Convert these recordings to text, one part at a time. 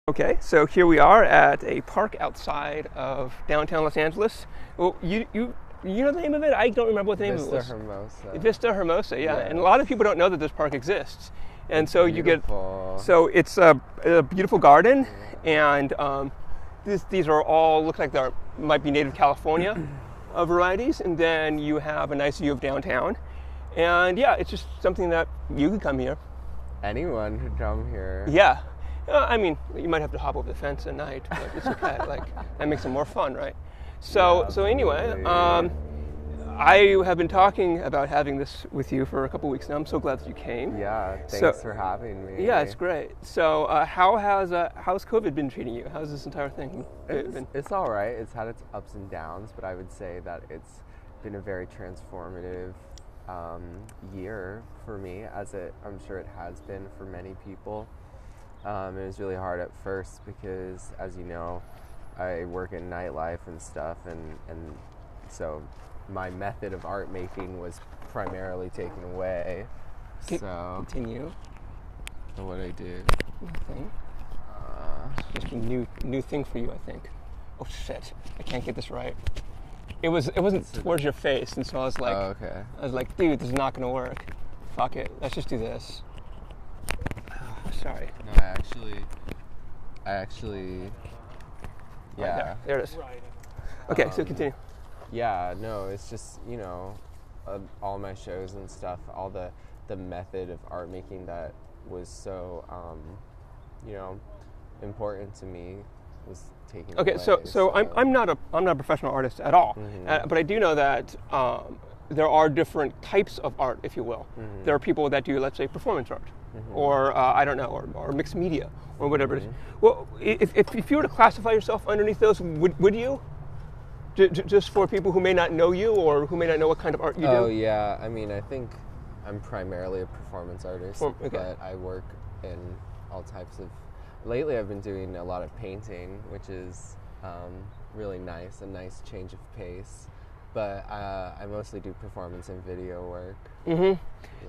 Okay, so here we are at a park outside of downtown Los Angeles. Well, you know the name of it? I don't remember what the name of it was. Vista Hermosa. Vista Hermosa, yeah. Yes. And a lot of people don't know that this park exists. And It's so beautiful. it's a beautiful garden, and these are all, look like they might be native California varieties, and then you have a nice view of downtown. And yeah, it's just something that you could come here. Anyone could come here. Yeah. I mean, you might have to hop over the fence at night, but it's okay. Like, that makes it more fun, right? So anyway, I have been talking about having this with you for a couple weeks now. I'm so glad that you came. Yeah, thanks for having me. Yeah, it's great. So how's COVID been treating you? How's this entire thing been? It's all right. It's had its ups and downs, but I would say that it's been a very transformative year for me, as I'm sure it has been for many people. It was really hard at first because, as you know, I work in nightlife and stuff, and so my method of art making was primarily taken away. Continue. What I did. Nothing. Just a new thing for you, I think. Oh shit! I can't get this right. It wasn't towards your face, and so I was like, okay. I was like, dude, this is not gonna work. Fuck it. Let's just do this. Sorry. No, I actually, yeah. Right there it is. Okay, so continue. Yeah, no, it's just, all my shows and stuff, all the method of art making that was so, important to me was taken away. Okay, so I'm not a professional artist at all, but I do know that there are different types of art, if you will. Mm-hmm. There are people that do, let's say, performance art, or I don't know, or mixed media, or whatever it is. Well, if you were to classify yourself underneath those, would you? Just for people who may not know you or who may not know what kind of art you do? Oh, yeah. I mean, I think I'm primarily a performance artist, but I work in all types of... Lately, I've been doing a lot of painting, which is really nice, a nice change of pace. But I mostly do performance and video work. Mm-hmm. Yeah.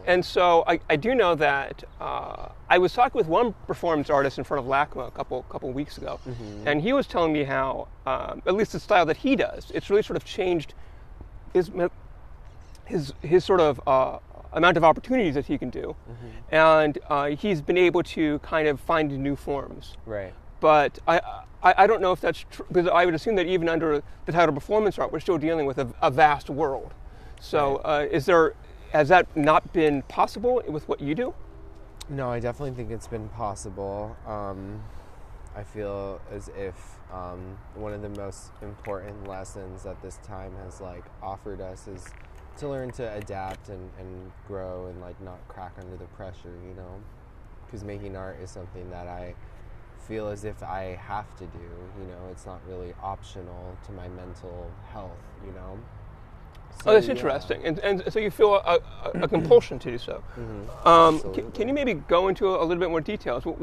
And so I do know that I was talking with one performance artist in front of LACMA a couple weeks ago, and he was telling me how, at least the style that he does, it's really sort of changed his sort of amount of opportunities that he can do, and he's been able to kind of find new forms. Right. But I don't know if that's true, because I would assume that even under the title performance art, we're still dealing with a vast world. So has that not been possible with what you do? No, I definitely think it's been possible. I feel as if one of the most important lessons that this time has offered us is to learn to adapt and grow and not crack under the pressure, because making art is something that I feel as if I have to do, it's not really optional to my mental health, So, that's interesting. And so you feel a compulsion to do so. Can you maybe go into a little bit more details? So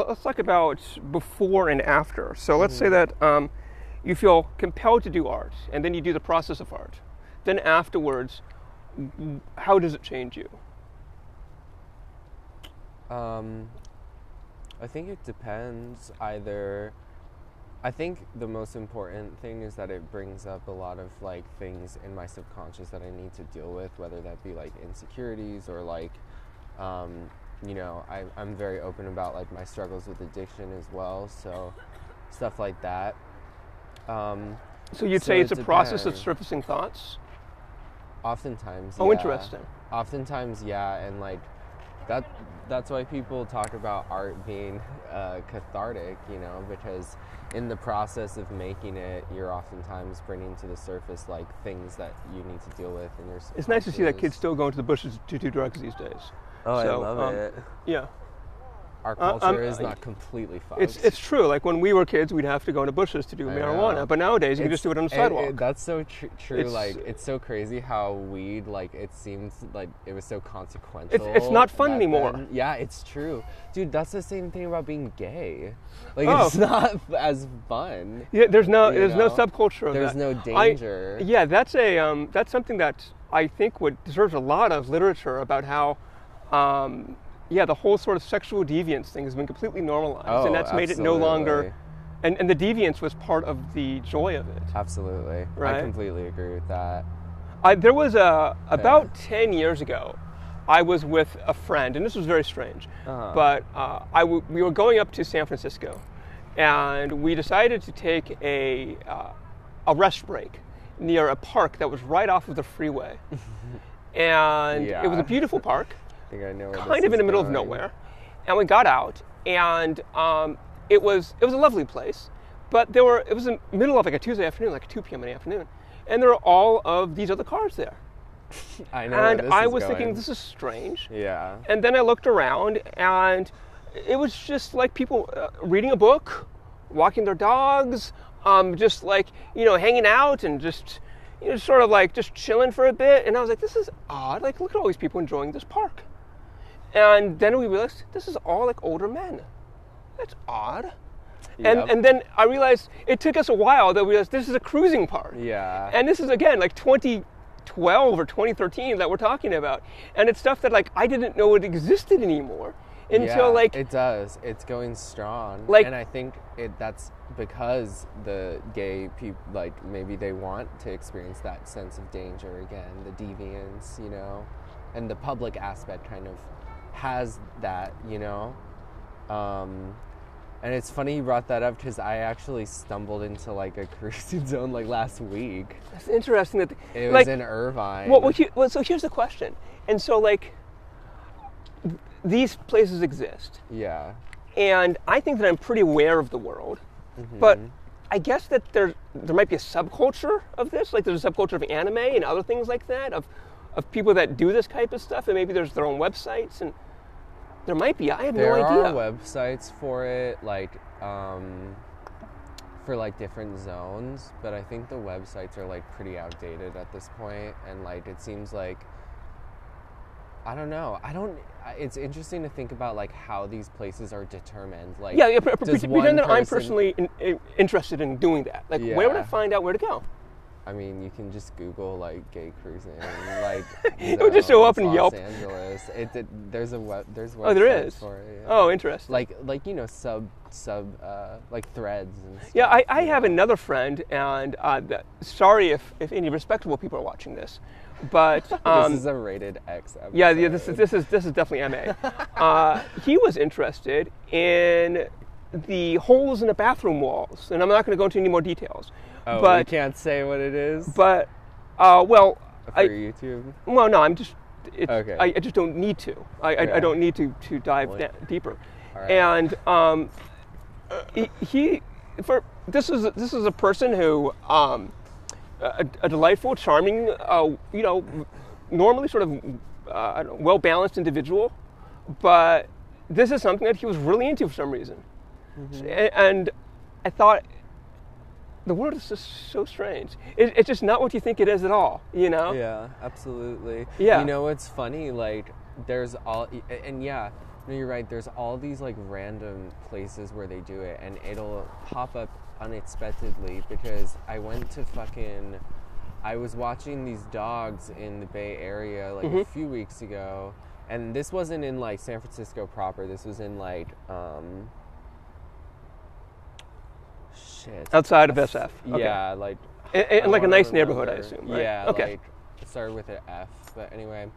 let's talk about before and after. So let's say that you feel compelled to do art, and then you do the process of art. Then afterwards, how does it change you? I think it depends. I think the most important thing is that it brings up a lot of things in my subconscious that I need to deal with, whether that be insecurities or I'm very open about my struggles with addiction as well, so stuff like that. So you'd say it's a process of surfacing thoughts? Oftentimes, Oh, yeah. interesting. Oftentimes, yeah, and that's why people talk about art being cathartic, because in the process of making it, you're oftentimes bringing to the surface things that you need to deal with in your subconscious. It's nice to see that kids still go into the bushes to do drugs these days. Oh, so, I love it. Yeah. Our culture is not completely fucked. It's true. When we were kids, we'd have to go into bushes to do marijuana. But nowadays, you can just do it on the sidewalk. That's so true. It's so crazy how weed, it seems like it was so consequential. It's not fun anymore. Then. Yeah, it's true. Dude, that's the same thing about being gay. It's not as fun. Yeah, there's no subculture of that. There's no danger. That's something that I think deserves a lot of literature about how yeah, the whole sort of sexual deviance thing has been completely normalized, Oh, and that's made it no absolutely. longer. And the deviance was part of the joy of it. Absolutely. Right? I completely agree with that. There was about 10 years ago, I was with a friend, and this was very strange, but we were going up to San Francisco, and we decided to take a rest break near a park that was right off of the freeway. And Yeah. it was a beautiful park, I think I know where kind this of in the is middle of going. nowhere. And we got out, and it was a lovely place, but it was in the middle of like a Tuesday afternoon, like 2 p.m. in the afternoon, and there were all of these other cars there. I know where And this I is was going. thinking, this is strange. Yeah. And then I looked around, and it was just like people reading a book, walking their dogs, just like, hanging out and just, sort of like just chilling for a bit. And I was like, this is odd. Like, look at all these people enjoying this park. And then we realized this is all like older men. That's odd. Yep. And then I realized it took us a while that we realized this is a cruising park. Yeah. And this is, again, like 2012 or 2013 that we're talking about. And it's stuff that, like, I didn't know it existed anymore until, like... it does. It's going strong. Like- and I think that's because the gay people, like, maybe they want to experience that sense of danger again, the deviance, and the public aspect kind of has that, And it's funny you brought that up because I actually stumbled into like a cruising zone like last week. It's interesting that... It like, was in Irvine. Well, so here's the question. And so, like, these places exist. Yeah. And I think that I'm pretty aware of the world. Mm-hmm. But I guess that there might be a subculture of this. Like, there's a subculture of anime and other things like that, of people that do this type of stuff. And maybe there's their own websites. And there might be. I have no idea. There are websites for it, like, for, like, different zones. But I think the websites are, like, pretty outdated at this point. And, like, it seems like... I don't know. It's interesting to think about, like, how these places are determined. Like, pretend that I'm personally interested in doing that. Like, where would I find out where to go? I mean, you can just Google, like, gay cruising, like, it would just show up in Los Yelp. Angeles. There's websites there is? for it. Yeah. Oh, interesting. Like sub like threads and stuff. Yeah, I have another friend, and sorry if any respectable people are watching this, but this is a rated X episode. Yeah, this is definitely MA. He was interested in the holes in the bathroom walls, and I'm not going to go into any more details. Oh, but you can't say what it is? But, well... For YouTube? Well, no, I'm just... Okay. I just don't need to. I don't need to dive deeper. All right. And this is a person who... a delightful, charming, normally sort of well-balanced individual, but this is something that he was really into for some reason. Mm-hmm. And I thought, the world is just so strange. It's just not what you think it is at all, Yeah, absolutely. Yeah. You know what's funny? Like, there's all... And yeah, no, you're right. There's all these, like, random places where they do it, and it'll pop up unexpectedly because I was watching these dogs in the Bay Area like a few weeks ago, and this wasn't in like San Francisco proper. This was in like outside of SF. Okay. Yeah, like in like a nice neighborhood, I assume. Right? Yeah, okay. like it started with an F, but anyway,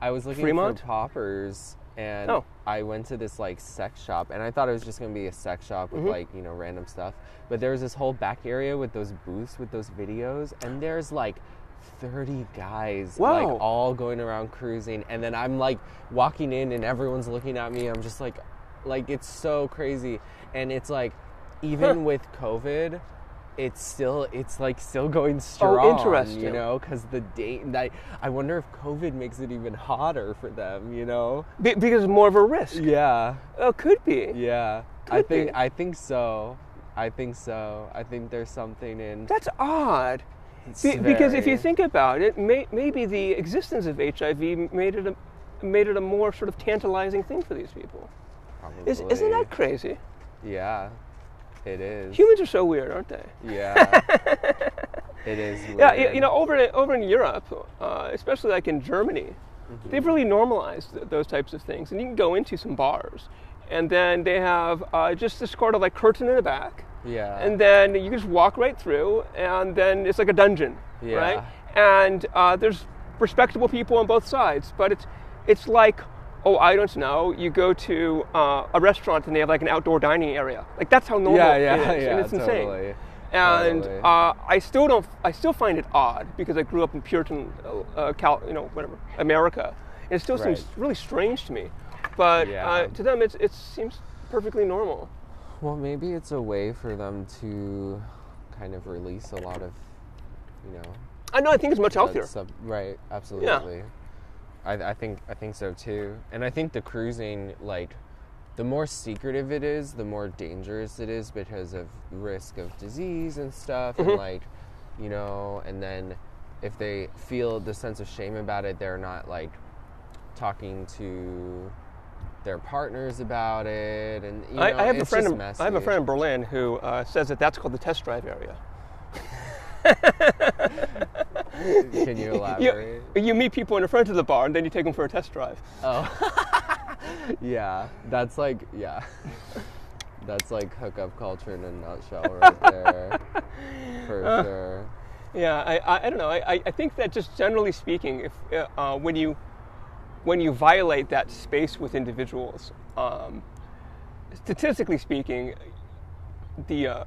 I was looking Fremont? for poppers. And I went to this like sex shop, and I thought it was just gonna be a sex shop with like random stuff. But there was this whole back area with those booths with those videos, and there's like 30 guys like all going around cruising, and then I'm like walking in, and everyone's looking at me. I'm just like it's so crazy, and it's like even with COVID. It's still going strong. Oh, interesting. Because the date. I wonder if COVID makes it even hotter for them. Because more of a risk. Yeah. Oh, could be. Yeah. I think so. I think there's something in. That's odd. Because if you think about it, maybe the existence of HIV made it a more sort of tantalizing thing for these people. Probably. Isn't that crazy? Yeah. It is. Humans are so weird, aren't they? Yeah. It is weird. Yeah, over in Europe, especially like in Germany, they've really normalized those types of things. And you can go into some bars, and then they have just this sort of like curtain in the back. Yeah. And then you can just walk right through, and then it's like a dungeon, right? And there's respectable people on both sides, but it's like, oh, I don't know, you go to a restaurant and they have like an outdoor dining area. Like that's how normal it is, and it's totally. insane. And I still find it odd because I grew up in Puritan, America. And it still seems really strange to me, but to them it seems perfectly normal. Well, maybe it's a way for them to kind of release a lot of, I know. I think it's much healthier. Right. Absolutely. Yeah. I think so too. And I think the cruising, like, the more secretive it is, the more dangerous it is because of risk of disease and stuff. And like, and then if they feel the sense of shame about it, they're not like talking to their partners about it. And I have it's a just messy. I have a friend in Berlin who says that's called the test drive area. Can you elaborate? You meet people in the front of the bar and then you take them for a test drive. Oh. Yeah, that's like hookup culture in a nutshell right there. For sure. Yeah, I don't know. I think that just generally speaking, if when you violate that space with individuals, statistically speaking, the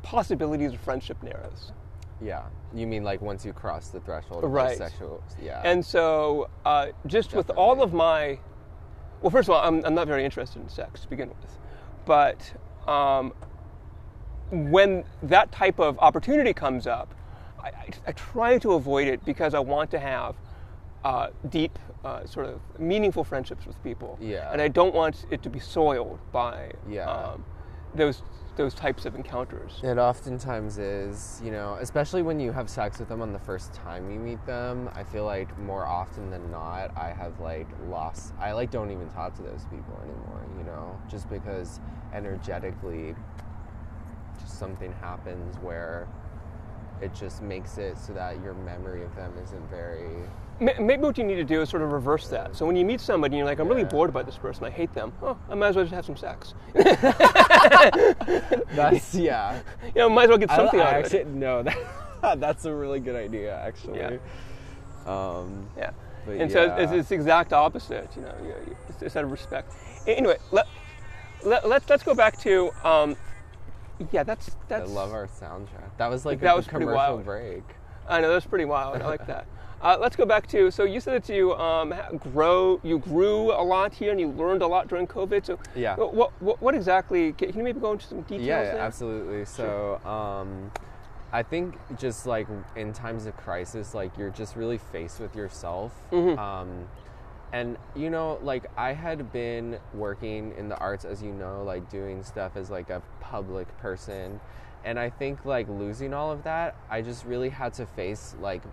possibilities of friendship narrows. Yeah, you mean like once you cross the threshold of right. sexual, yeah. And so, just Definitely. With all of my, well, first of all, I'm not very interested in sex to begin with, but when that type of opportunity comes up, I try to avoid it because I want to have deep, sort of meaningful friendships with people. Yeah. And I don't want it to be soiled by those types of encounters. It oftentimes is, especially when you have sex with them on the first time you meet them. I feel like more often than not, I have I don't even talk to those people anymore, just because energetically just something happens where it just makes it so that your memory of them isn't very... Maybe what you need to do is sort of reverse that. So when you meet somebody and you're like, I'm really bored by this person, I hate them. Oh, I might as well just have some sex. That's, yeah. Might as well get something out of it. No, that's a really good idea, actually. Yeah. But so it's the exact opposite, it's out of respect. Anyway, let's go back to, that's... I love our soundtrack. That was like a commercial break. I know, that's pretty wild. I like that. Let's go back to, so you said that you grew a lot here and you learned a lot during COVID. So yeah. What exactly, can you maybe go into some details there? Yeah, absolutely. Sure. So I think just like in times of crisis, like you're just really faced with yourself. Mm-hmm. And I had been working in the arts, as like doing stuff as like a public person. And I think like losing all of that, I just really had to face like,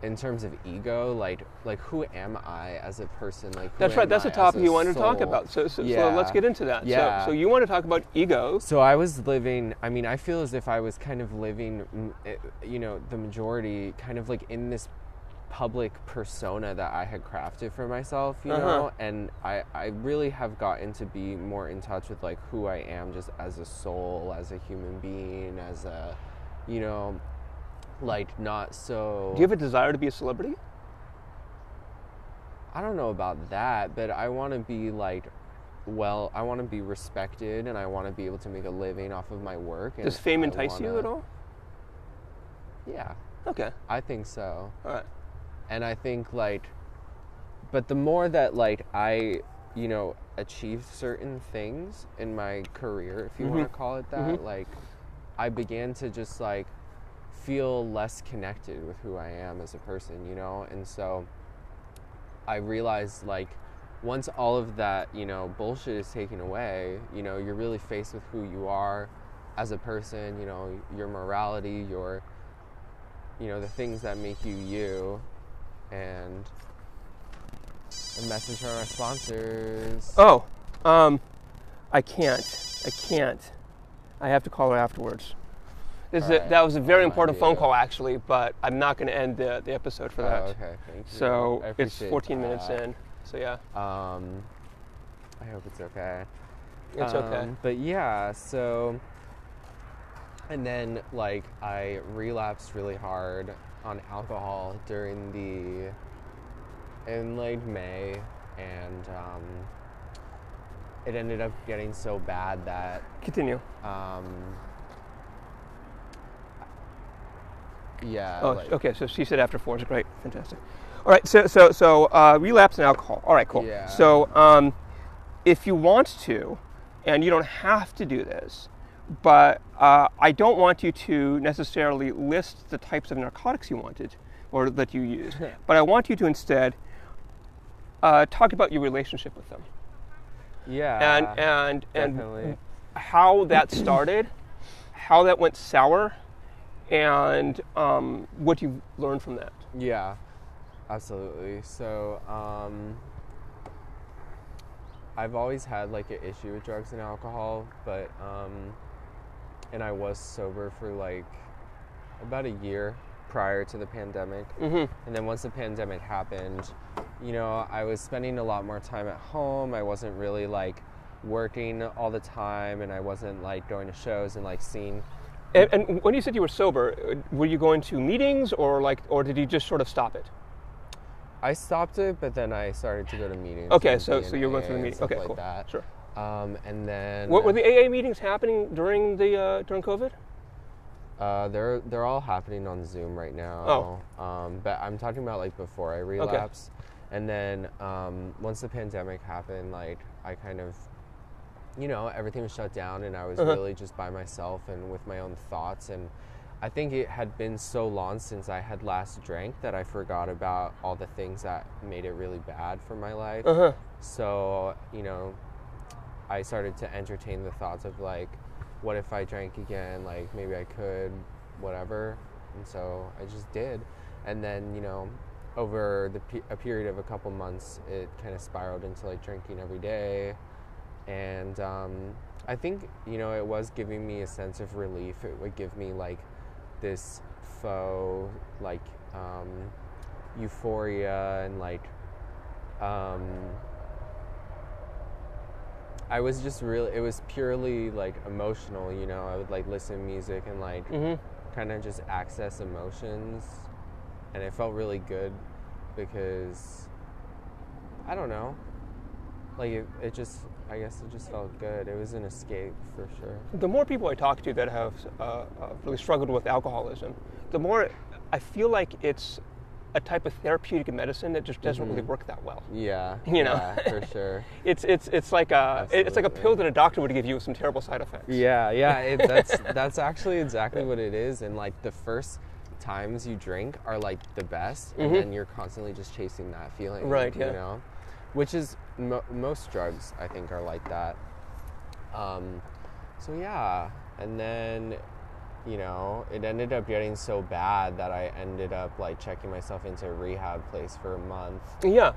in terms of ego, like who am I as a person? Like that's right. That's a topic you wanted to talk about. So let's get into that. Yeah. So you want to talk about ego. So I was living. I mean, I feel as if I was kind of living, the majority, kind of like in this public persona that I had crafted for myself, and I really have gotten to be more in touch with like who I am, just as a soul, as a human being, as a, like not so... Do you have a desire to be a celebrity? I don't know about that, but I want to be like, I want to be respected and I want to be able to make a living off of my work. And does fame entice you at all? Yeah. Okay. I think so. All right. And I think but the more that like I, achieved certain things in my career, if you want to call it that, like I began to just like feel less connected with who I am as a person, and so I realized like once all of that, bullshit is taken away, you're really faced with who you are as a person, your morality, your, the things that make you you. And a message from our sponsors. Oh, I can't. I have to call her afterwards. That was a very important phone you. call, actually, but I'm not going to end the episode for that. Okay, thank you. So I it's appreciate 14 that. minutes in. So yeah. I hope it's okay. It's okay. But yeah, so, and then like I relapsed really hard on alcohol in like May, and it ended up getting so bad that Continue. Yeah. Oh, okay. So she said after 4 is great. Fantastic. All right. So relapse in alcohol. All right. Cool. Yeah. So if you want to, and you don't have to do this, but I don't want you to necessarily list the types of narcotics you wanted or that you used, but I want you to instead talk about your relationship with them. Yeah. And definitely. how that started, how that went sour, and what you learned from that. Yeah, absolutely. So, I've always had like an issue with drugs and alcohol, but and I was sober for like about a year prior to the pandemic. And then once the pandemic happened, you know, I was spending a lot more time at home. I wasn't really like working all the time, and I wasn't like going to shows and like seeing. And when you said you were sober, were you going to meetings or did you just sort of stop it? I stopped it, but then I started to go to meetings. Okay, so you're going through the meetings. Okay, like cool. That. Sure. And then Were the AA meetings happening during COVID? They're all happening on Zoom right now. But I'm talking about like before I relapsed. Okay. And then once the pandemic happened, like I kind of, you know, everything was shut down, and I was really just by myself and with my own thoughts. And I think it had been so long since I had last drank that I forgot about all the things that made it really bad for my life. So, you know, I started to entertain the thoughts of like, what if I drank again? Like maybe I could, whatever. And so I just did. And then, you know, over a period of a couple months, it kind of spiraled into like drinking every day. And I think, you know, it was giving me a sense of relief. It would give me like this faux like euphoria, and like I was just really, it was purely like emotional, you know. I would like listen to music and like kind of just access emotions, and it felt really good because I don't know, like it just, I guess it just felt good. It was an escape for sure. The more people I talk to that have really struggled with alcoholism, the more I feel like it's a type of therapeutic medicine that just doesn't really work that well. Yeah, you know, yeah, for sure. It's like a pill that a doctor would give you with some terrible side effects. Yeah. That's actually exactly what it is. And like the first times you drink are like the best, and then you're constantly just chasing that feeling. Right. You know, which is most drugs I think are like that. So yeah, and then, you know, it ended up getting so bad that I ended up like checking myself into a rehab place for a month. Yeah.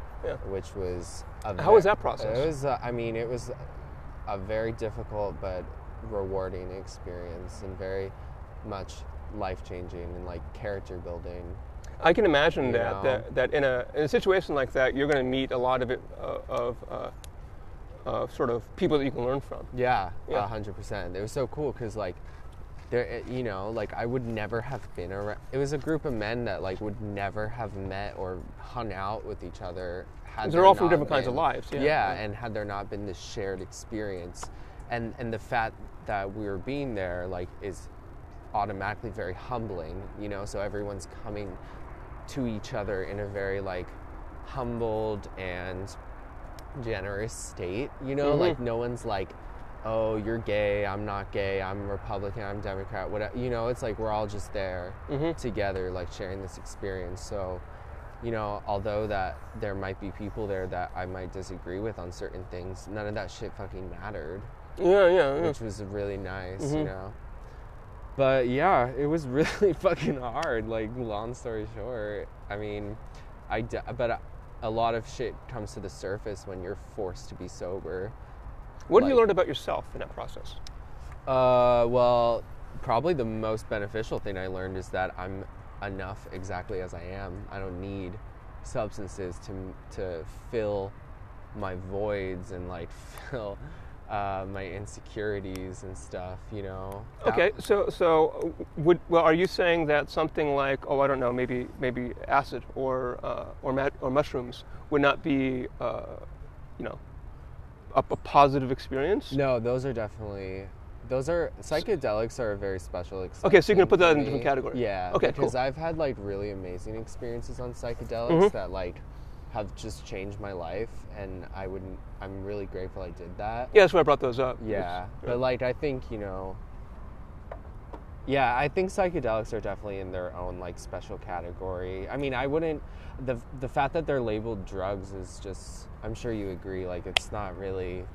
Which was how was that process? It was, it was a very difficult but rewarding experience, and very much life-changing and like character building. I can imagine that in a situation like that, you're going to meet a lot of sort of people that you can learn from. Yeah. 100%. It was so cool because like there, you know, like I would never have been around. It was a group of men that like would never have met or hung out with each other. They're all from different kinds of lives. Yeah, and had there not been this shared experience, and the fact that we were being there like is automatically very humbling, you know. So everyone's coming to each other in a very like humbled and generous state, you know. Like no one's like, oh, you're gay, I'm not gay, I'm Republican, I'm Democrat, whatever, you know. It's like we're all just there together, like sharing this experience. So, you know, although that there might be people there that I might disagree with on certain things, none of that shit fucking mattered. Yeah. Which was really nice, you know. But yeah, it was really fucking hard. Like, long story short, I mean, but a lot of shit comes to the surface when you're forced to be sober. What did you learn about yourself in that process? Well, probably the most beneficial thing I learned is that I'm enough exactly as I am. I don't need substances to fill my voids and like fill my insecurities and stuff, you know. Okay, so are you saying that something like, I don't know, maybe acid or mushrooms would not be you know, a positive experience? No, psychedelics are a very special experience. Okay, so you're gonna put that in a different category. Yeah. Okay, because cool. I've had like really amazing experiences on psychedelics that like have just changed my life, and I'm really grateful I did that. Yeah, that's why I brought those up. Yeah. But like I think, you know, I think psychedelics are definitely in their own like special category. I mean, I wouldn't the fact that they're labeled drugs is just, I'm sure you agree, like it's not really,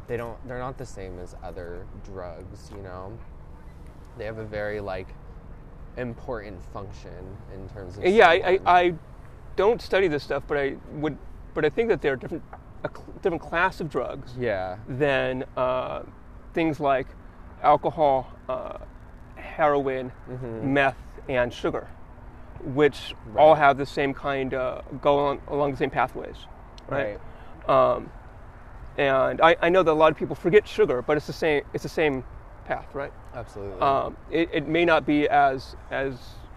they're not the same as other drugs, you know. They have a very like important function in terms of I don't study this stuff, but I think that they're a different class of drugs than things like alcohol, heroin, meth, and sugar, which all have the same kind go along the same pathways, right? And I know that a lot of people forget sugar, but it's the same path, right? Absolutely. It may not be as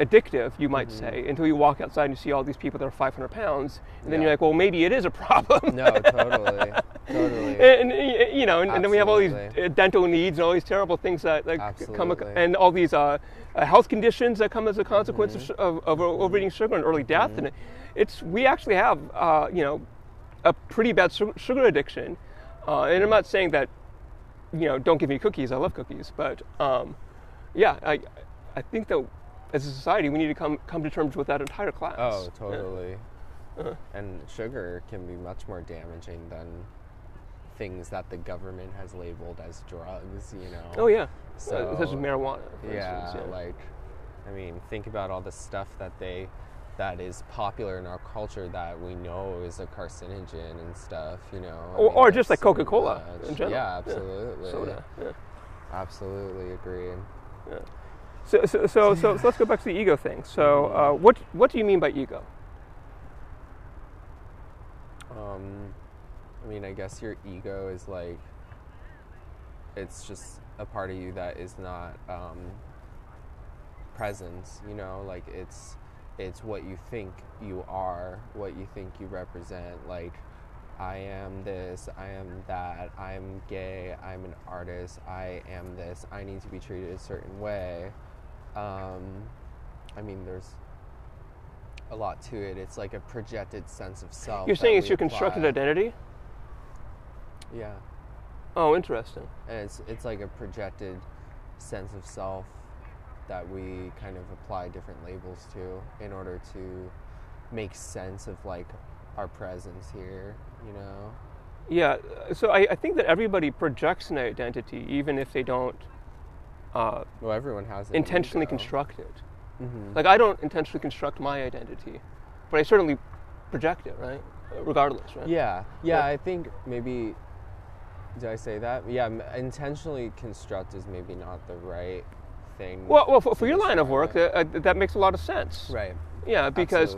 addictive, you might say, until you walk outside and you see all these people that are 500 pounds, and then you're like, well, maybe it is a problem. No, totally. And you know, and then we have all these dental needs and all these terrible things that come, and all these health conditions that come as a consequence of overeating sugar and early death. And we actually have you know, a pretty bad sugar addiction. And I'm not saying that, you know, don't give me cookies. I love cookies, but yeah, I think that as a society we need to come to terms with that entire class. Oh, totally. Yeah. And sugar can be much more damaging than things that the government has labeled as drugs, you know. Oh yeah. So, such as marijuana. For yeah, instance, like, I mean, think about all the stuff that is popular in our culture that we know is a carcinogen and stuff, you know. Or just like Coca-Cola in general. Yeah, absolutely. Soda. Yeah. Absolutely agree. Yeah. So let's go back to the ego thing. So what do you mean by ego? I mean, I guess your ego is like, it's just a part of you that is not present, you know, like it's what you think you are, what you think you represent, like I am this, I am that, I'm gay, I'm an artist, I am this, I need to be treated a certain way. I mean, there's a lot to it. It's like a projected sense of self. You're saying it's your constructed identity? Yeah. Oh, interesting. And it's like a projected sense of self that we kind of apply different labels to in order to make sense of like our presence here, you know? Yeah, so I think that everybody projects an identity even if they don't well, everyone has it intentionally construct it. Mm-hmm. Like I don't intentionally construct my identity, but I certainly project it, right? Regardless, right? Yeah, I think maybe, did I say that? Yeah, intentionally construct is maybe not the right thing. Well, for your line of work, that makes a lot of sense. Right. Yeah, because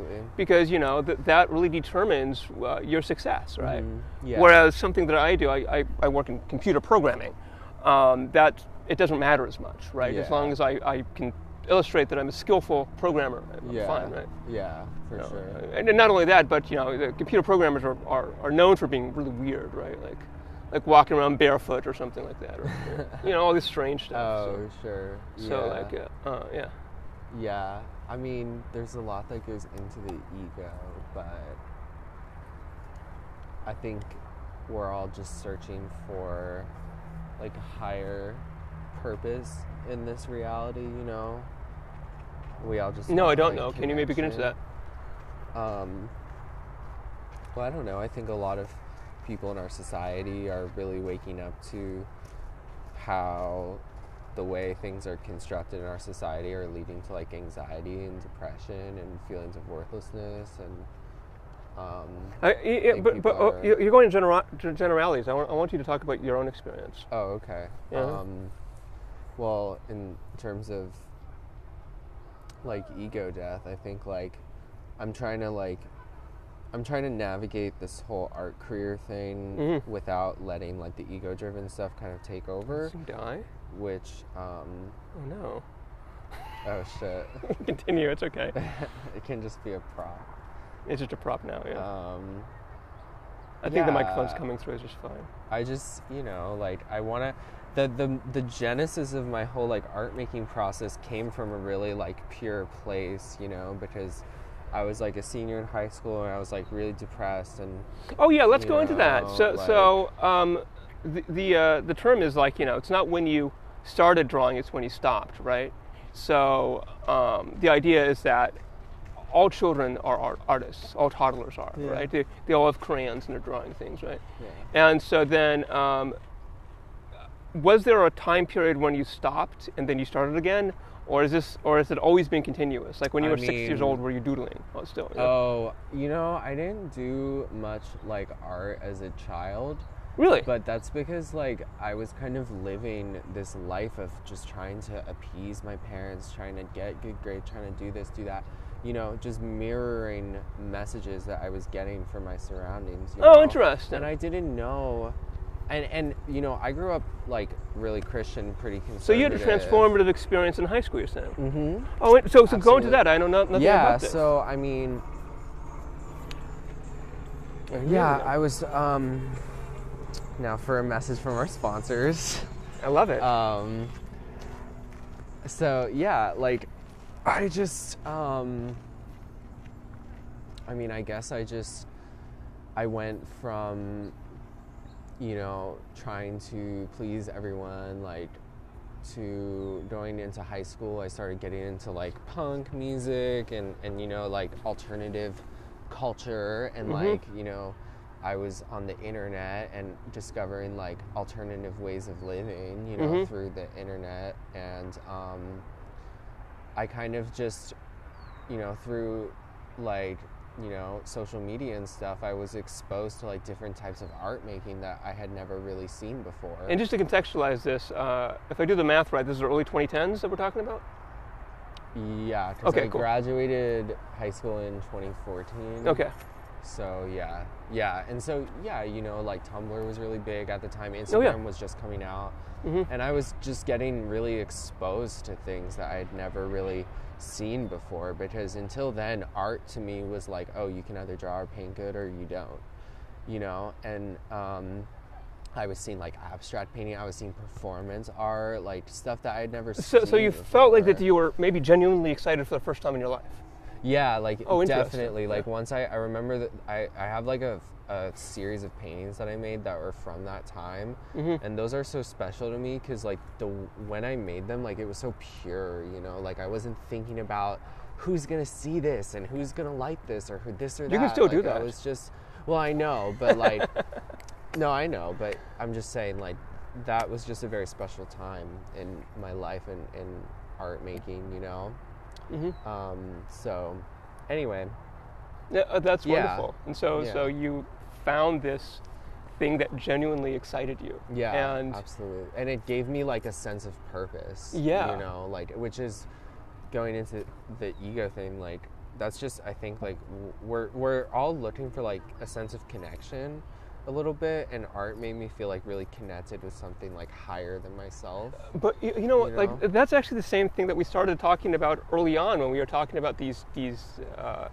you know that really determines your success, right? Mm-hmm. Yeah. Whereas something that I do, I work in computer programming, that it doesn't matter as much, right? Yeah. As long as I can illustrate that I'm a skillful programmer, I'm fine, right? Yeah, for sure. And not only that, but you know, the computer programmers are known for being really weird, right? Like walking around barefoot or something like that, or you know, all this strange stuff. Oh, sure. So like, yeah. Yeah, I mean, there's a lot that goes into the ego, but I think we're all just searching for like a higher purpose in this reality, you know? We all just No, I don't know. Can you maybe get into that? Well, I don't know. I think a lot of people in our society are really waking up to how the way things are constructed in our society are leading to like anxiety and depression and feelings of worthlessness and you're going to generalities. I want you to talk about your own experience. Oh, okay. Yeah. well, in terms of like ego death, I think like I'm trying to navigate this whole art career thing without letting like the ego driven stuff kind of take over. Did you die? Which oh no. Oh shit. Continue, it's okay. It can just be a prop. It's just a prop now, yeah. I think yeah, the microphone's coming through is just fine. I just, like I want to, the genesis of my whole like art making process came from a really like pure place, because I was like a senior in high school and I was like really depressed and. Oh yeah, let's go into that. The term is like, it's not when you started drawing, it's when you stopped, right? So the idea is that all children are artists, all toddlers are, right? They all have crayons and they're drawing things, right? Yeah. And so then, was there a time period when you stopped and then you started again? Or has it always been continuous? Like when you were 6 years old, were you doodling still? Oh, I didn't do much like art as a child. Really? But that's because like I was kind of living this life of just trying to appease my parents, trying to get good grades, trying to do this, do that. Just mirroring messages that I was getting from my surroundings. Oh, interesting. And I didn't know. And I grew up like really Christian, pretty conservative. So you had a transformative experience in high school, you're saying? Mm-hmm. Oh, so go into that. I know nothing about this. Yeah, so I mean, I was, now for a message from our sponsors. I love it. So yeah, like, I just, I went from, trying to please everyone, like, to going into high school, I started getting into, like, punk music and like, alternative culture and, like, I was on the internet and discovering, like, alternative ways of living, through the internet, and I kind of just, through, like, social media and stuff, I was exposed to like different types of art making that I had never really seen before. And just to contextualize this, if I do the math right, this is the early 2010s that we're talking about? Yeah, because I graduated high school in 2014. Okay. So yeah, and so like Tumblr was really big at the time. Instagram was just coming out, and I was just getting really exposed to things that I had never really seen before, because until then art to me was like, oh, you can either draw or paint good or you don't, and I was seeing like abstract painting, I was seeing performance art, like stuff that I had never seen so you before. felt like that you were maybe genuinely excited for the first time in your life? Yeah, like definitely. Like once I remember that I have like a series of paintings that I made that were from that time, and those are so special to me because like when I made them, like it was so pure, like I wasn't thinking about who's gonna see this and who's gonna like this or who this or that. You can still do that. I was just, well, I know, but like, no, I know, but I'm just saying like that was just a very special time in my life and in art making, So, anyway. Yeah, that's wonderful. And so you found this thing that genuinely excited you. Yeah, and absolutely. And it gave me like a sense of purpose. Yeah. Like, which is going into the ego thing. Like, that's just, I think, like we're all looking for like a sense of connection a little bit, and art made me feel like really connected with something like higher than myself. But like that's actually the same thing that we started talking about early on when we were talking about these deviant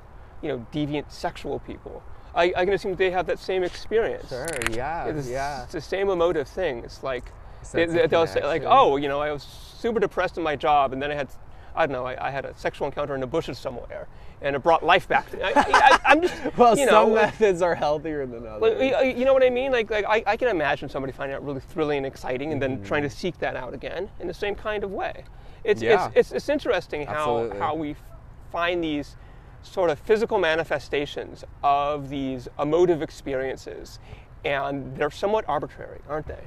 sexual people. I can assume they have that same experience. Sure, yeah, it's the same emotive thing. It's like they'll say like, oh, I was super depressed in my job, and then I had a sexual encounter in the bushes somewhere, and it brought life back to me. I'm just, well, some methods are healthier than others. You know what I mean? Like I can imagine somebody finding it really thrilling and exciting, and then trying to seek that out again in the same kind of way. It's interesting how we find these sort of physical manifestations of these emotive experiences, and they're somewhat arbitrary, aren't they?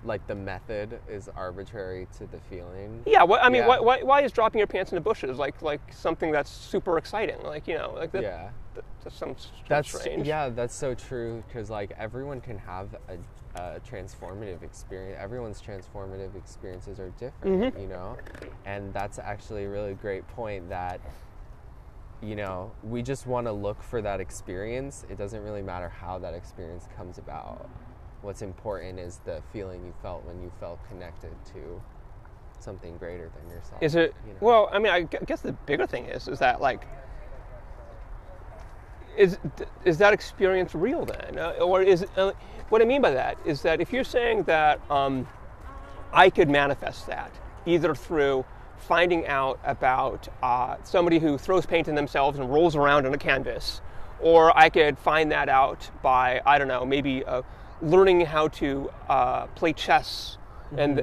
Like the method is arbitrary to the feeling. Yeah, why is dropping your pants in the bushes like something that's super exciting? Like, like that. Yeah. That sounds That's strange. yeah, that's so true, because like everyone can have a transformative experience. Everyone's transformative experiences are different, you know, and that's actually a really great point, that you know, we just want to look for that experience. It doesn't really matter how that experience comes about. What's important is the feeling you felt when you felt connected to something greater than yourself. Is it, you know? well, I mean, I guess the bigger thing is that, like, is that experience real then? Or is, what I mean by that is that if you're saying that I could manifest that, either through finding out about somebody who throws paint in themselves and rolls around on a canvas, or I could find that out by, I don't know, maybe learning how to play chess and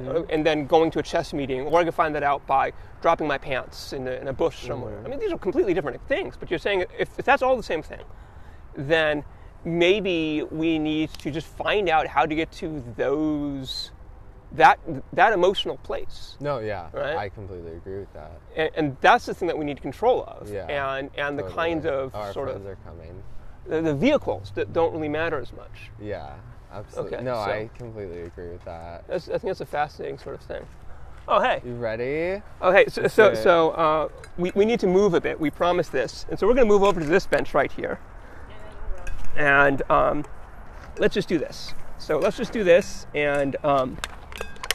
then going to a chess meeting, or I could find that out by dropping my pants in a bush somewhere. I mean, these are completely different things, but you're saying if that's all the same thing, then maybe we need to just find out how to get to that emotional place. No, yeah, right? I completely agree with that. And that's the thing that we need control of. Yeah, and totally. the kinds of our sort friends of are coming. the vehicles that don't really matter as much. Yeah, absolutely. Okay, no, so I completely agree with that. I think that's a fascinating sort of thing. Oh, hey. You ready? Okay, so we need to move a bit. We promised this. And so we're going to move over to this bench right here. And let's just do this. So let's just do this, and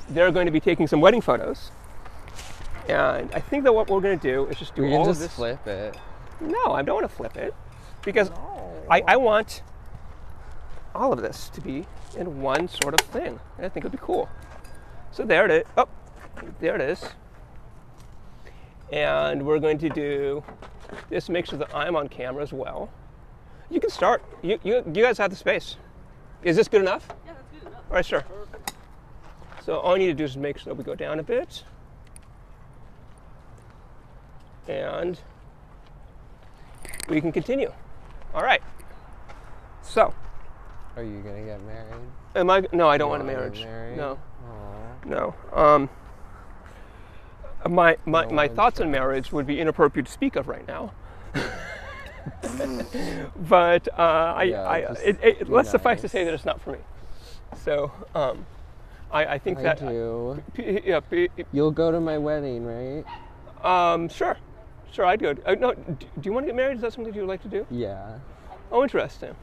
they're going to be taking some wedding photos. And I think that what we're going to do is just do all of this. Flip it. No, I don't want to flip it, because I want all of this to be in one sort of thing. And I think it would be cool. So there it is. Oh, there it is. And we're going to do this to make sure that I'm on camera as well. You can start. You guys have the space. Is this good enough? Yeah, that's good enough. All right, sure. So all I need to do is make sure that we go down a bit. And we can continue. All right. So. Are you going to get married? Am I? No, I don't want a Get marriage. married? No. Aww. No. My thoughts on marriage would be inappropriate to speak of right now. But let's suffice to say that it's not for me. So I think I that do. You'll go to my wedding, right? Sure, I'd go. No, do you want to get married? Is that something you would like to do? Yeah. Oh, interesting.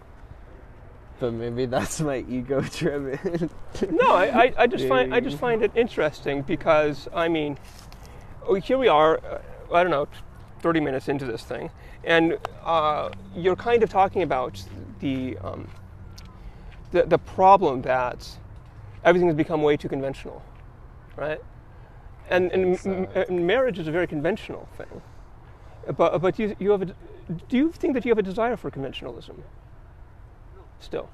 But maybe that's my ego driven. No, I just find it interesting, because I mean, here we are. I don't know, 30 minutes into this thing, and you're kind of talking about the problem that everything has become way too conventional, right? And marriage is a very conventional thing. But do you think that you have a desire for conventionalism? Still.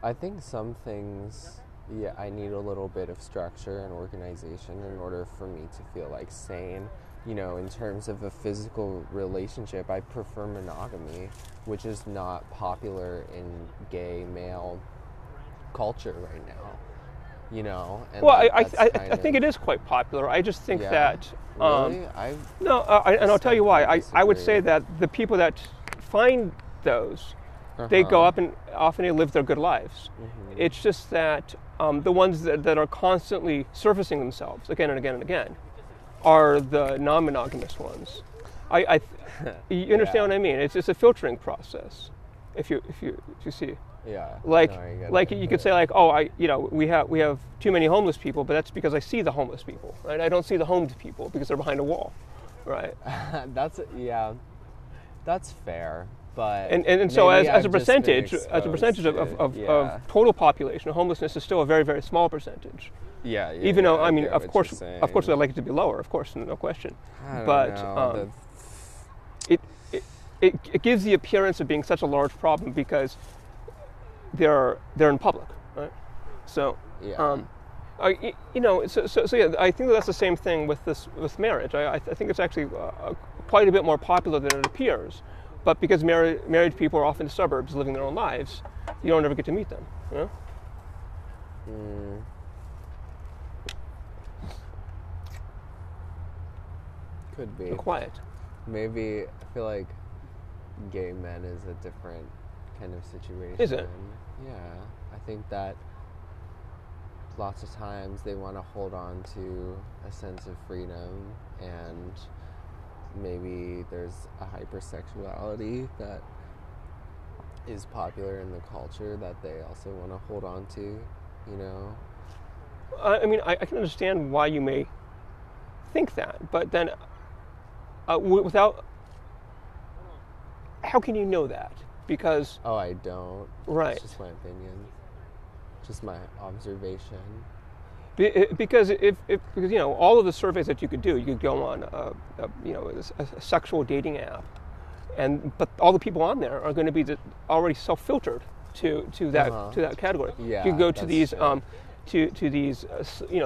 I think some things, yeah, I need a little bit of structure and organization in order for me to feel like sane. You know, in terms of a physical relationship, I prefer monogamy, which is not popular in gay male culture right now. You know, and well, I think it is quite popular. I just think that really? And I'll tell you why. I would say that the people that find those, they go up and often they live their good lives. Mm-hmm. It's just that the ones that are constantly surfacing themselves again and again and again are the non-monogamous ones. You understand what I mean? It's a filtering process. If you see. Yeah. Like you could say like, oh, we have too many homeless people, but that's because I see the homeless people, right? I don't see the homeless people because they're behind a wall, right? That's fair, but and so as a percentage of total population, homelessness is still a very, very small percentage. Yeah. Even though of course I'd like it to be lower, of course, no question. But it gives the appearance of being such a large problem because they're in public, right? So yeah. So yeah, I think that's the same thing with marriage. I think it's actually quite a bit more popular than it appears, but because married people are often in the suburbs living their own lives, you don't ever get to meet them. You know? Could be. You're quiet. Maybe I feel like gay men is a different kind of situation. Is it? Yeah, I think that lots of times they want to hold on to a sense of freedom, and maybe there's a hypersexuality that is popular in the culture that they also want to hold on to, you know? I mean, I can understand why you may think that, but then without, how can you know that? Because... Oh, I don't. Right. It's just my opinion. Just my observation. Because because you know, all of the surveys that you could do, you could go on a sexual dating app, but all the people on there are going to be already self-filtered to that category. Yeah, you can go to these true. to these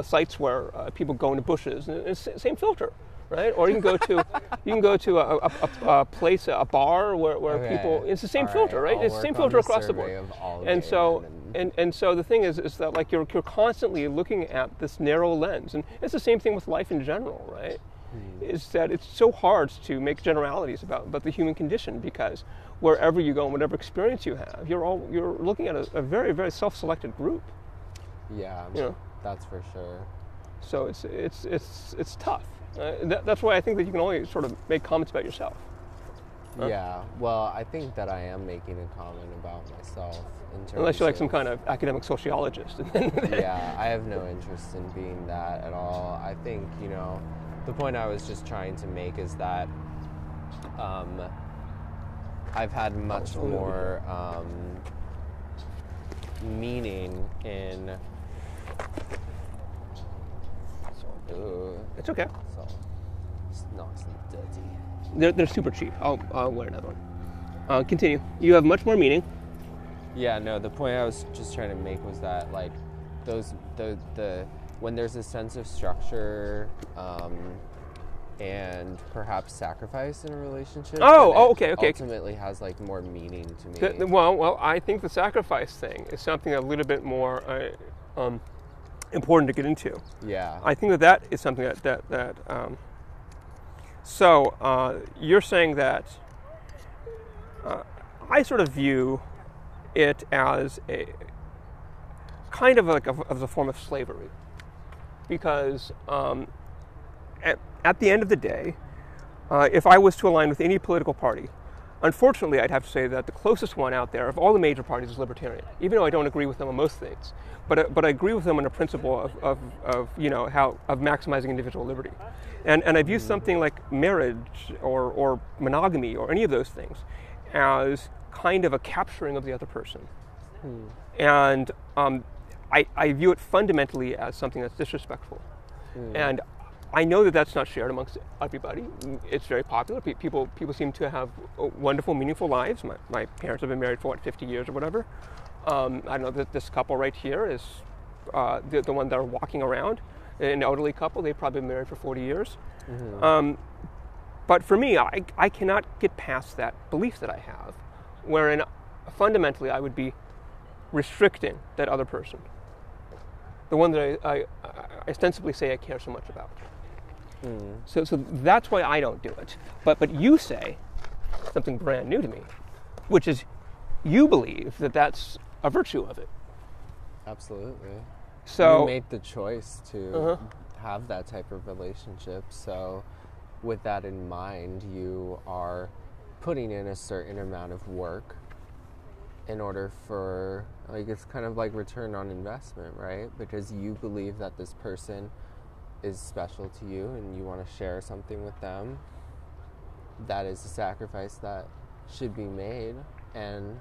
sites where people go into bushes, and it's the same filter, right? Or you can go to a place, a bar where people, it's the same filter, right? It's the same filter across the board. And so and so the thing is that like you're constantly looking at this narrow lens, and it's the same thing with life in general, right? Is that it's so hard to make generalities about the human condition, because wherever you go and whatever experience you have, you're looking at a very, very self-selected group. Yeah, that's for sure. So it's tough. That's why I think that you can only sort of make comments about yourself. Yeah, well, I think that I am making a comment about myself in terms Unless you're like of, some kind of academic sociologist. Yeah, I have no interest in being that at all. I think, the point I was just trying to make is that I've had much more meaning in... It's okay. So, it's not so dirty. They're super cheap. I'll wear another one. Continue. You have much more meaning. Yeah, no, the point I was just trying to make was that, like, when there's a sense of structure and perhaps sacrifice in a relationship, okay. ultimately has, like, more meaning to me. Well, I think the sacrifice thing is something a little bit more important to get into. Yeah. I think that is something that so you're saying that I sort of view it as a kind of like as a form of slavery, because at the end of the day, if I was to align with any political party, unfortunately, I'd have to say that the closest one out there of all the major parties is libertarian, even though I don't agree with them on most things. But I agree with them on the principle of maximizing individual liberty, and I view something like marriage or monogamy or any of those things as kind of a capturing of the other person, and I view it fundamentally as something that's disrespectful, and I know that that's not shared amongst everybody. It's very popular. People seem to have wonderful, meaningful lives. My parents have been married for 50 years or whatever. I know that this couple right here is the one that are walking around, an elderly couple. They've probably been married for 40 years. But for me, I cannot get past that belief that I have, wherein fundamentally I would be restricting that other person, the one that I ostensibly say I care so much about. So that's why I don't do it. But you say something brand new to me, which is you believe that that's a virtue of it. Absolutely. So you made the choice to have that type of relationship. So with that in mind, you are putting in a certain amount of work in order for, like, it's kind of like return on investment, right? Because you believe that this person is special to you and you want to share something with them. That is a sacrifice that should be made, and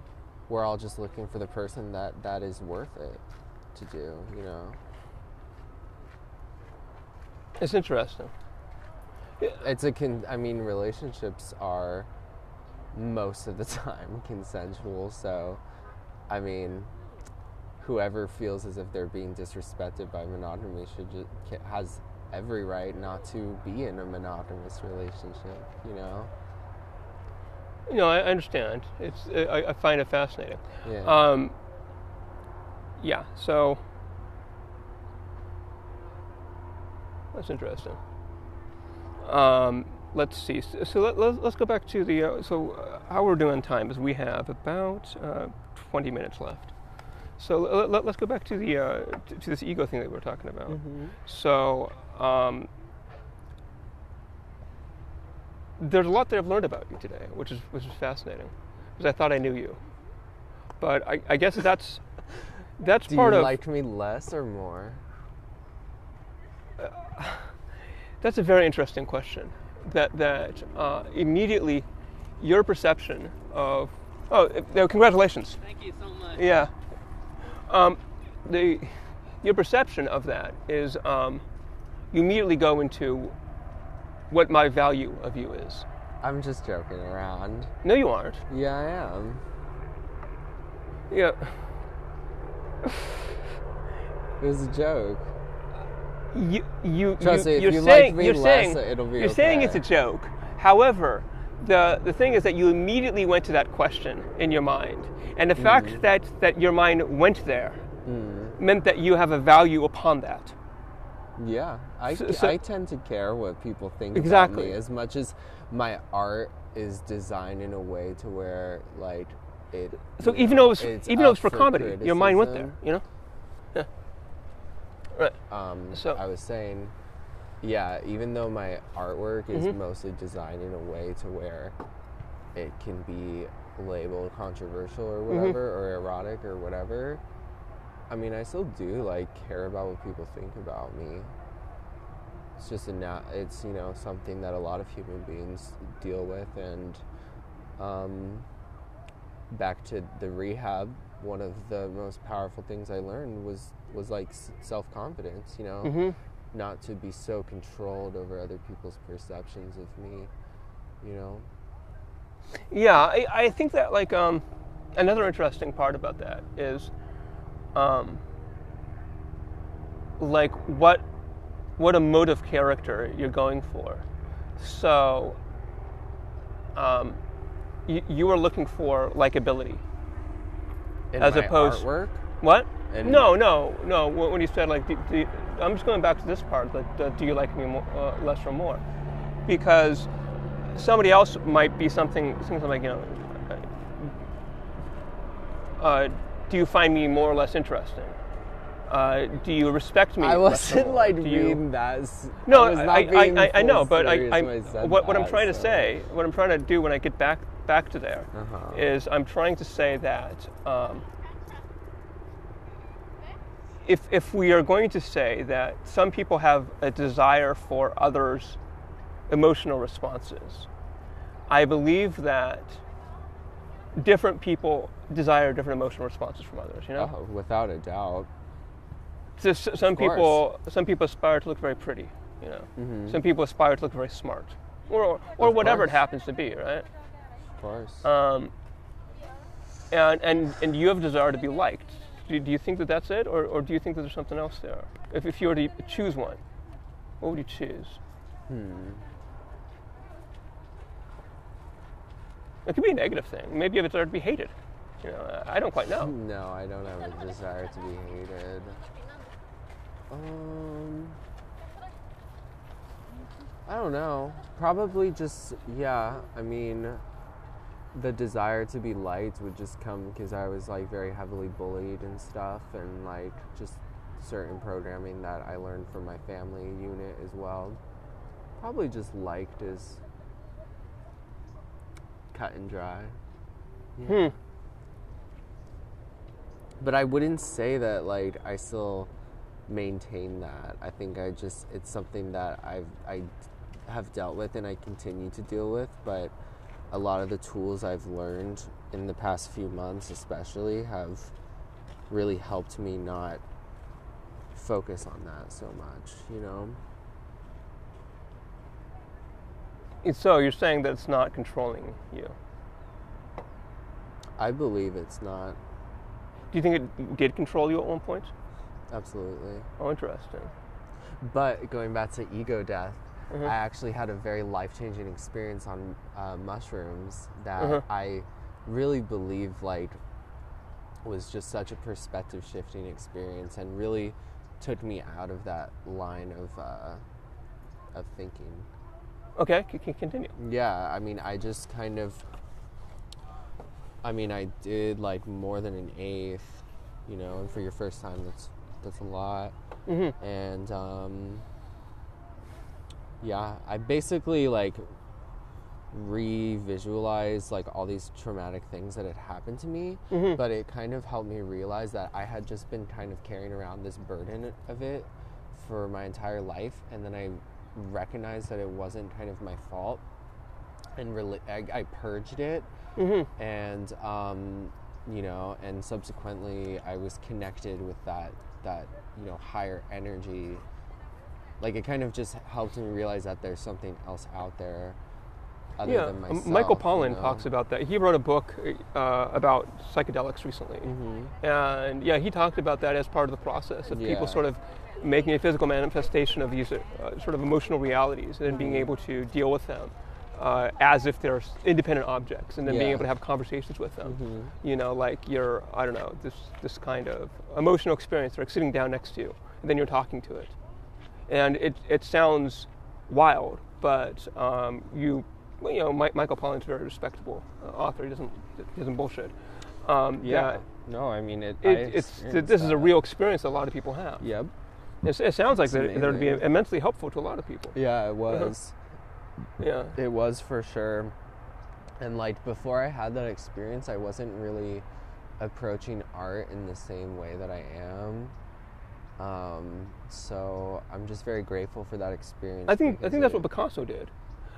we're all just looking for the person that is worth it to do, It's interesting. Relationships are most of the time consensual, so whoever feels as if they're being disrespected by monogamy has every right not to be in a monogamous relationship, I understand. I find it fascinating. Yeah. So that's interesting. let's see. So let's go back to the. How we're doing time is we have about 20 minutes left. So let's go back to the to this ego thing that we were talking about. Mm-hmm. So there's a lot that I've learned about you today, which is fascinating, because I thought I knew you, but I guess that's Do part you of. like me less or more? That's a very interesting question. That immediately, your perception of congratulations. Thank you so much. Yeah. Your perception of that is you immediately go into what my value of you is. I'm just joking around. No, you aren't. Yeah, I am. Yeah. It was a joke. Trust me, if you're you saying, like me you're less, saying, it'll be You're saying okay. it's a joke. However, the thing is that you immediately went to that question in your mind, and the fact that your mind went there meant that you have a value upon that. Yeah, I tend to care what people think Exactly. about me as much as my art is designed in a way to where like it. So you even know, though it's for comedy, your mind went there. You know. Yeah. Right. So I was saying, yeah, even though my artwork is mostly designed in a way to where it can be labeled controversial or whatever, or erotic or whatever, I mean, I still do like care about what people think about me. It's just it's something that a lot of human beings deal with. And back to the rehab, one of the most powerful things I learned was like self-confidence, not to be so controlled over other people's perceptions of me, Yeah, I think that like another interesting part about that is like what emotive character you're going for. So you are looking for likability in as my opposed artwork. What? And No. When you said like, I'm just going back to this part. Like, do you like me less or more? Because somebody else might be something like, do you find me more or less interesting? Do you respect me? I wasn't like being that. No, I was not being I know, but serious when I said what I'm that, trying to so. say, what I'm trying to do when I get back to there, is I'm trying to say that if we are going to say that some people have a desire for others' emotional responses, I believe that different people desire different emotional responses from others. Oh, without a doubt. So some people aspire to look very pretty. Some people aspire to look very smart, or whatever it happens to be, right? Of course. And you have a desire to be liked. Do you think that that's it, or do you think that there's something else there? If you were to choose one, what would you choose? It could be a negative thing. Maybe you have a desire to be hated. I don't quite know. No, I don't have a desire to be hated. I don't know. Probably just, yeah, I mean, the desire to be liked would just come because I was like very heavily bullied and stuff, and like just certain programming that I learned from my family unit as well. Probably just liked is cut and dry. Yeah. But I wouldn't say that like I still maintain that. I think it's something that I have dealt with and I continue to deal with, but a lot of the tools I've learned in the past few months especially have really helped me not focus on that so much, So you're saying that it's not controlling you? I believe it's not. Do you think it did control you at one point? Absolutely. Oh, interesting. But going back to ego death, I actually had a very life-changing experience on mushrooms that I really believe like was just such a perspective-shifting experience and really took me out of that line of thinking. Okay, continue. Yeah, I mean, I just kind of, I mean, I did like more than an eighth, you know, and for your first time, that's a lot. Mm-hmm. And yeah, I basically like re-visualized like all these traumatic things that had happened to me, Mm-hmm. but it kind of helped me realize that I had just been kind of carrying around this burden of it for my entire life, and then I recognized that it wasn't kind of my fault, and I purged it. Mm-hmm. And you know, and subsequently I was connected with that you know, higher energy. Like, it kind of just helped me realize that there's something else out there other than myself. Michael Pollan, you know? talks about that. He wrote a book about psychedelics recently. Mm-hmm. And yeah, he talked about that as part of the process of people Yeah. sort of making a physical manifestation of these sort of emotional realities, and then being able to deal with them as if they're independent objects, and then being Yeah. able to have conversations with them. Mm-hmm. You know, like you're, I don't know, this kind of emotional experience, like sitting down next to you, and then you're talking to it. And it sounds wild, but you know, Michael Pollan's a very respectable author. He doesn't bullshit. Yeah. No, I mean, This is a real experience that a lot of people have. Yep. It sounds like It's that would be amazing. immensely helpful to a lot of people. Yeah, it was. Yeah. It was for sure. And like, before I had that experience, I wasn't really approaching art in the same way that I am. So I'm just very grateful for that experience. I think that's what Picasso did.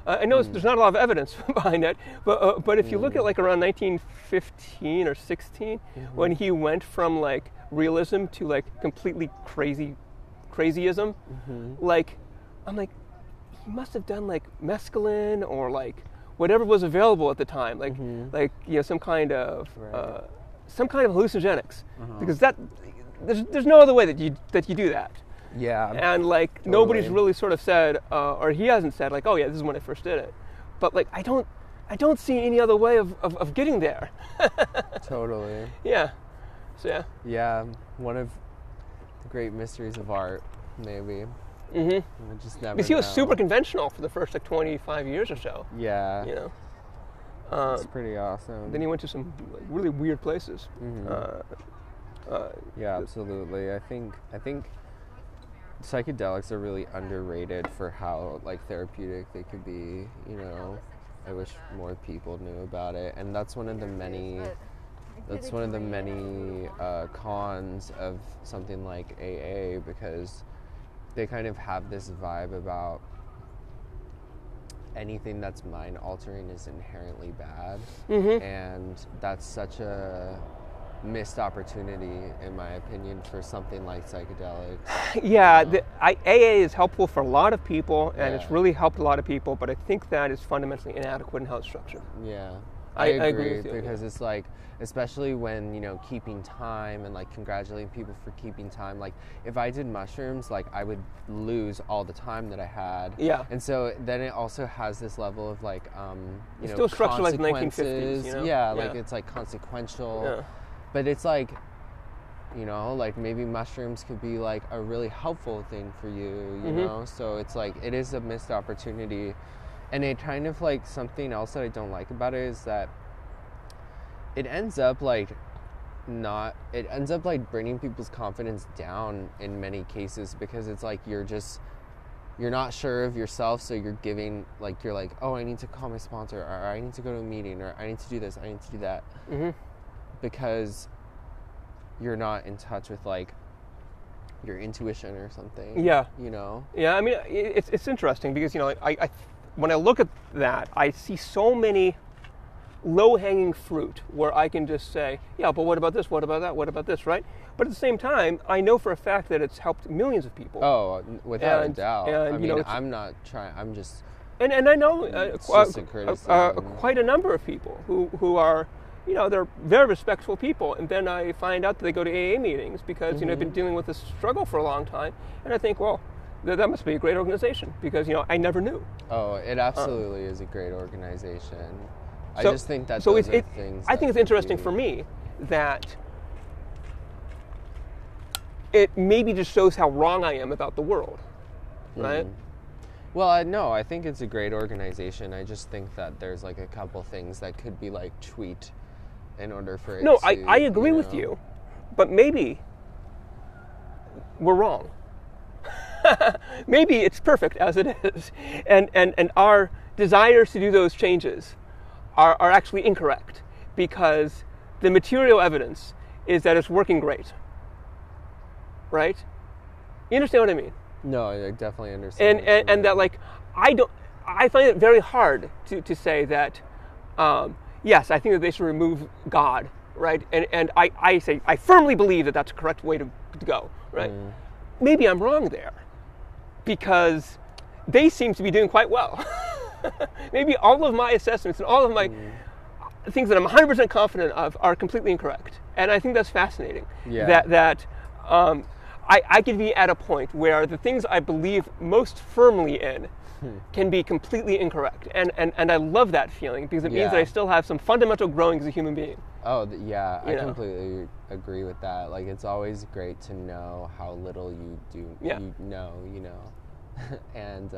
I know there's not a lot of evidence behind it, but if you look at like around 1915 or 16, when he went from like realism to like completely crazyism, like I'm like, he must have done like mescaline or like whatever was available at the time, like you know, some kind of hallucinogenics, because there's no other way that you do that. Yeah. And like Totally. nobody's really sort of said, or he hasn't said like, oh yeah, this is when I first did it. But like I don't see any other way of getting there. Totally. Yeah. So yeah. Yeah, one of the great mysteries of art, maybe. Mm-hmm. We just never Because he was know. super conventional for the first like 25 years or so. Yeah. You know. It's pretty awesome. Then he went to some like, really weird places. Yeah, absolutely. I think psychedelics are really underrated for how like therapeutic they could be. You know, I wish more people knew about it, and that's one of the many cons of something like AA, because they kind of have this vibe about anything that's mind altering is inherently bad, and that's such a missed opportunity, in my opinion, for something like psychedelics. Yeah, AA is helpful for a lot of people, and it's Yeah. really helped a lot of people, but I think that is fundamentally inadequate in how it's structured. Yeah, I agree with you, because it's like, especially when, you know, keeping time and like congratulating people for keeping time. Like, if I did mushrooms, like I would lose all the time that I had. Yeah. And so then it also has this level of like, you It's know, still structured like the 1950s, consequences. you know? Yeah, like Yeah. it's like consequential. Yeah. But it's like, you know, like maybe mushrooms could be like a really helpful thing for you, you know? So it's like, it is a missed opportunity. And it kind of like, something else that I don't like about it is that it ends up like bringing people's confidence down in many cases, because it's like you're not sure of yourself, so you're giving, like, you're like, oh, I need to call my sponsor, or I need to go to a meeting, or I need to do this, I need to do that. Because you're not in touch with like your intuition or something. Yeah. You know? Yeah, I mean, it's interesting because, you know, I when I look at that, I see so many low-hanging fruit where I can just say, yeah, but what about this? What about that? What about this, right? But at the same time, I know for a fact that it's helped millions of people. Oh, without a doubt. And, I you know, mean, I'm not trying, I'm just... And I know just a criticism. quite a number of people who are, you know, they're very respectful people, and then I find out that they go to AA meetings because, you know, I've been dealing with this struggle for a long time, and I think, well, that must be a great organization because, you know, I never knew. Oh, it absolutely is a great organization. I just think that those are things... I think it's interesting for me that it maybe just shows how wrong I am about the world, right? Well, no, I think it's a great organization. I just think that there's like a couple things that could be like tweaked in order for it No, to, I agree with you, but maybe we're wrong. Maybe it's perfect as it is, and our desires to do those changes are actually incorrect, because the material evidence is that it's working great. Right? You understand what I mean? No, I definitely understand. And that, like, I find it very hard to say that, yes, I think that they should remove God, right? And I say, I firmly believe that that's a correct way to go, right? Maybe I'm wrong there, because they seem to be doing quite well. Maybe all of my assessments and all of my things that I'm 100% confident of are completely incorrect. And I think that's fascinating. Yeah. That I could be at a point where the things I believe most firmly in can be completely incorrect. And I love that feeling, because it means that I still have some fundamental growing as a human being. Oh, I completely agree with that. Like, it's always great to know how little you know. And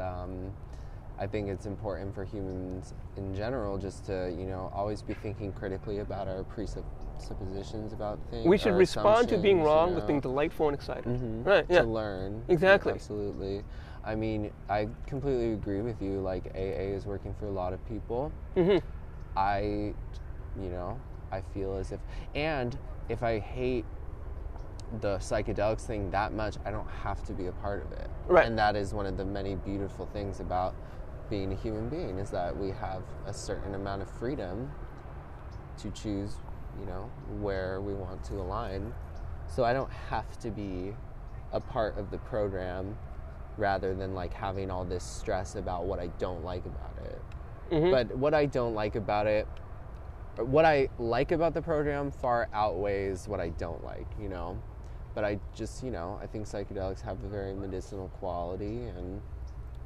I think it's important for humans in general just to, always be thinking critically about our presuppositions about things. We should respond to being wrong with being delightful and excited. Right, to learn. Exactly. Yeah, absolutely. I mean, I completely agree with you. Like, AA is working for a lot of people. I feel as if I hate the psychedelics thing that much, I don't have to be a part of it. Right. And that is one of the many beautiful things about being a human being, is that we have a certain amount of freedom to choose, where we want to align. So I don't have to be a part of the program, rather than like having all this stress about what I don't like about it. But what I like about the program far outweighs what I don't like, But I just, I think psychedelics have a very medicinal quality, and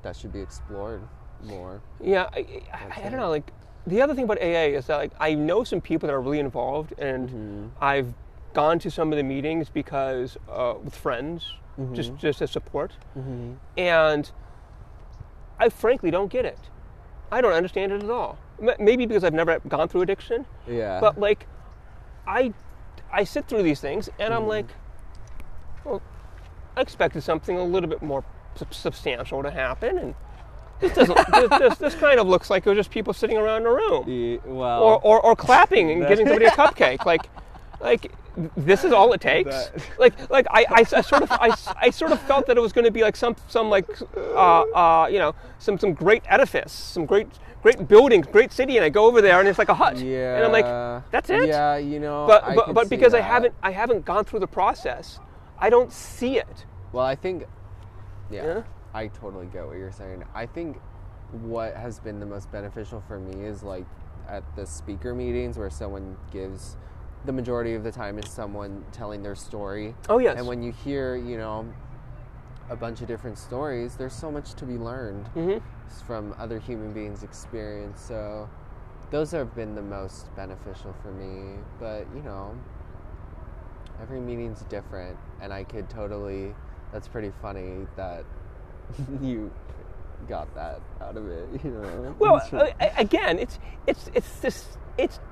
that should be explored more. Yeah, I don't know, like, the other thing about AA is that, like, I know some people that are really involved, and I've gone to some of the meetings because with friends, just as support, and I frankly don't get it. I don't understand it at all. Maybe because I've never gone through addiction. Yeah. But like, I sit through these things, and I'm like, well, I expected something a little bit more substantial to happen, and this doesn't. this kind of looks like it was just people sitting around in a room, or clapping and giving somebody a cupcake. Like this is all it takes. I sort of felt that it was going to be like some great edifice, some great building, great city, and I go over there and it's like a hut, and I'm like, that's it. Yeah, But because I haven't gone through the process, I don't see it. Well, I think, I totally get what you're saying. I think what has been the most beneficial for me is like at the speaker meetings where someone gives, the majority of the time is someone telling their story. Oh, yes. And when you hear, a bunch of different stories, there's so much to be learned from other human beings' experience. So those have been the most beneficial for me. But, every meeting's different, and I could totally, that's pretty funny that you got that out of it, Well, again, it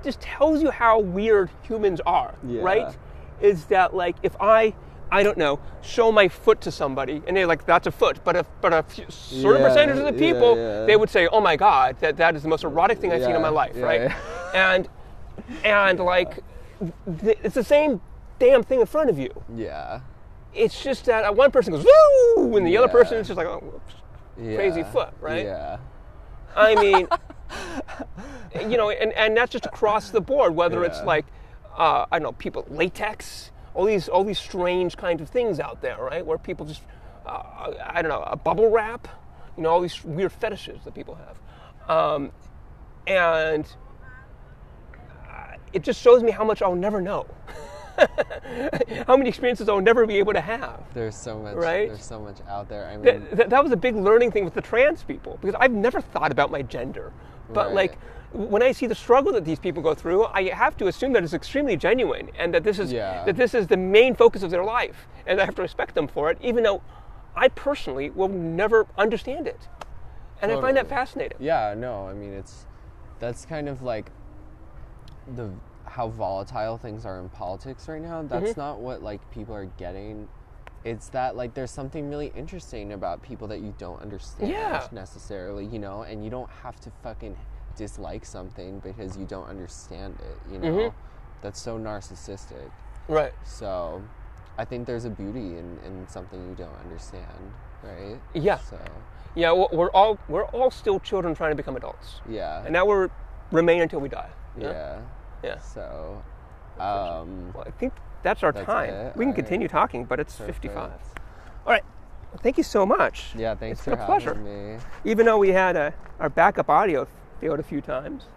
just tells you how weird humans are, right? Is that, like, if I don't know, show my foot to somebody, and they're like, that's a foot, but a certain percentage of the people, they would say, oh my God, that is the most erotic thing I've seen in my life, right? Yeah. And like, it's the same damn thing in front of you. Yeah. It's just that one person goes, woo, and the other person is just like, oh, whoops, crazy foot, right? Yeah. I mean, and that's just across the board, whether it's like, I don't know, people, latex, all these strange kinds of things out there, right? Where people just, I don't know, a bubble wrap, all these weird fetishes that people have. And it just shows me how much I'll never know. How many experiences I'll never be able to have. There's so much, right? There's so much out there. I mean, that was a big learning thing with the trans people, because I've never thought about my gender. But like, when I see the struggle that these people go through, I have to assume that it's extremely genuine, and that this is the main focus of their life, and I have to respect them for it, even though I personally will never understand it. And I find that fascinating. Yeah, no, I mean, that's kind of like how volatile things are in politics right now. That's not what, like, people are getting. It's that, like, there's something really interesting about people that you don't understand necessarily, you know, and you don't have to fucking dislike something because you don't understand it, you know? That's so narcissistic. Right. So I think there's a beauty in something you don't understand, right? Yeah. So yeah, we're all still children trying to become adults. Yeah. And that will remain until we die. Yeah. Yeah. So well, I think that's our time. it. We can continue talking, but it's Perfect. 55. All right. Well, thank you so much. Yeah, thanks it's for been a pleasure. having me. Even though we had our backup audio failed a few times.